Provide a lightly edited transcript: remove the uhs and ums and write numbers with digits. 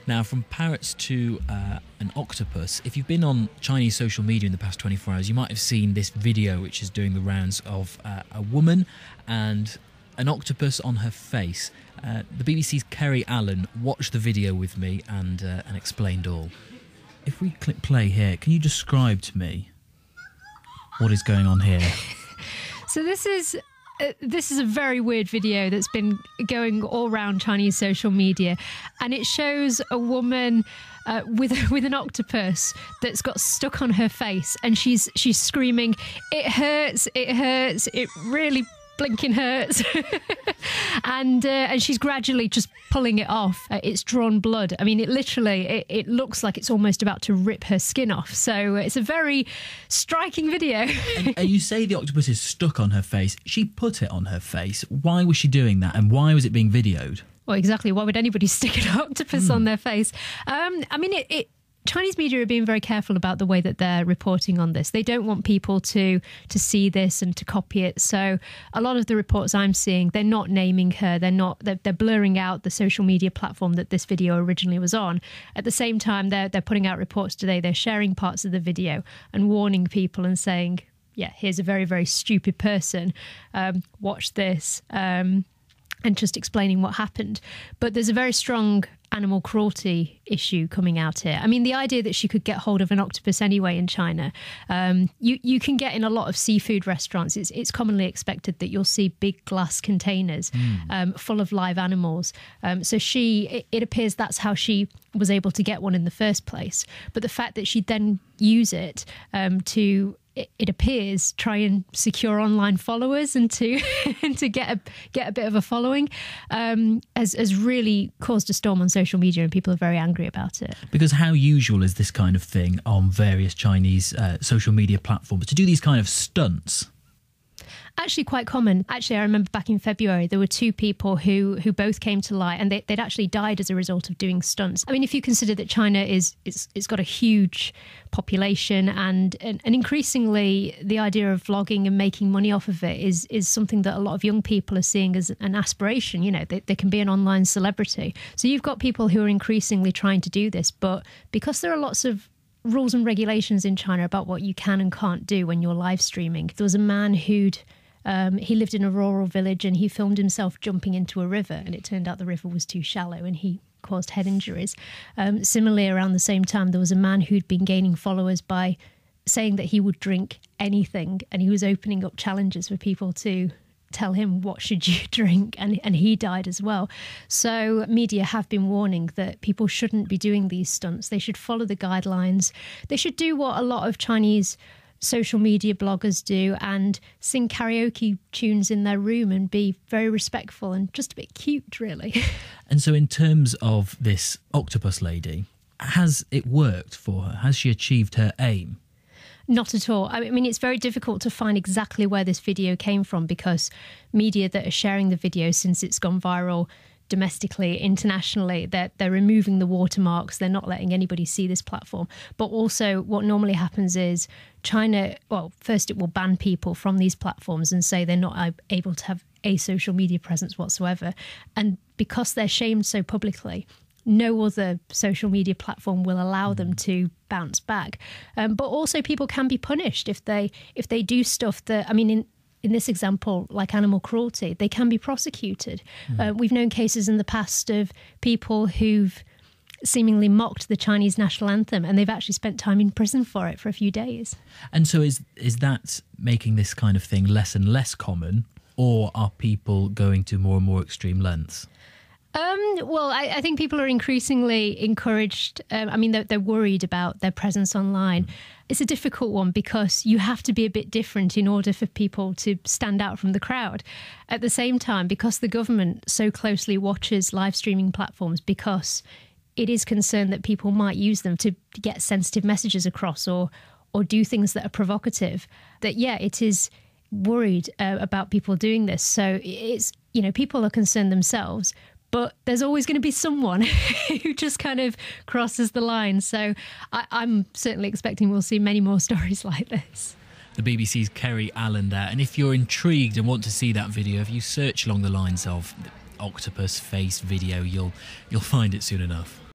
Now, from parrots to an octopus, if you've been on Chinese social media in the past 24 hours, you might have seen this video which is doing the rounds of a woman and an octopus on her face. The BBC's Kari Allen watched the video with me and explained all. If we click play here, can you describe to me what is going on here? So this is a very weird video that's been going all around Chinese social media, and it shows a woman with an octopus that's got stuck on her face, and she's screaming, "It hurts! It hurts! It really blinking hurts!" and she's gradually just pulling it off. It's drawn blood. I mean, it looks like it's almost about to rip her skin off. So it's a very striking video. And you say the octopus is stuck on her face. She put it on her face. Why was she doing that, and why was it being videoed? Well, exactly. Why would anybody stick an octopus on their face? I mean, Chinese media are being very careful about the way that they're reporting on this. They don't want people to see this and to copy it. So a lot of the reports I'm seeing, they're not naming her. They're blurring out the social media platform that this video originally was on. At the same time, they're putting out reports today. They're sharing parts of the video and warning people and saying, yeah, here's a very, very stupid person. Watch this. And just explaining what happened. But there's a very strong animal cruelty issue coming out here. I mean, the idea that she could get hold of an octopus anyway in China, you can get in a lot of seafood restaurants. It's commonly expected that you'll see big glass containers full of live animals. So it appears that's how she was able to get one in the first place. But the fact that she'd then use it to... it appears, try and secure online followers and to get a bit of a following has really caused a storm on social media, and people are very angry about it. Because how usual is this kind of thing on various Chinese social media platforms, to do these kind of stunts? Actually quite common. Actually, I remember back in February, there were two people who both came to light, and they'd actually died as a result of doing stunts. I mean, if you consider that China it's got a huge population, and increasingly the idea of vlogging and making money off of it is something that a lot of young people are seeing as an aspiration. You know, they can be an online celebrity. So you've got people who are increasingly trying to do this, but because there are lots of rules and regulations in China about what you can and can't do when you're live streaming. There was a man he lived in a rural village, and he filmed himself jumping into a river, and it turned out the river was too shallow and he caused head injuries. Similarly, around the same time, there was a man who'd been gaining followers by saying that he would drink anything, and he was opening up challenges for people to tell him what should you drink, and he died as well. So media have been warning that people shouldn't be doing these stunts. They should follow the guidelines. They should do what a lot of Chinese social media bloggers do and sing karaoke tunes in their room and be very respectful and just a bit cute, really. And so in terms of this octopus lady, has it worked for her? Has she achieved her aim? Not at all. I mean, it's very difficult to find exactly where this video came from, because media that are sharing the video, since it's gone viral domestically, internationally, they're removing the watermarks. They're not letting anybody see this platform. But also what normally happens is China, well, first it will ban people from these platforms and say they're not able to have a social media presence whatsoever. And because they're shamed so publicly, no other social media platform will allow them to bounce back. But also people can be punished if they do stuff that, I mean, in this example, like animal cruelty, they can be prosecuted. We've known cases in the past of people who've seemingly mocked the Chinese national anthem, and they've actually spent time in prison for it for a few days. And so is that making this kind of thing less and less common, or are people going to more and more extreme lengths? Well, I think people are increasingly encouraged. I mean, they're worried about their presence online. It's a difficult one because you have to be a bit different in order for people to stand out from the crowd. At the same time, because the government so closely watches live streaming platforms, because it is concerned that people might use them to get sensitive messages across or do things that are provocative, that, yeah, it is worried about people doing this. So it's, you know, people are concerned themselves, but there's always going to be someone who just kind of crosses the line. So I'm certainly expecting we'll see many more stories like this. The BBC's Kari Allen there. And if you're intrigued and want to see that video, if you search along the lines of octopus face video, you'll find it soon enough.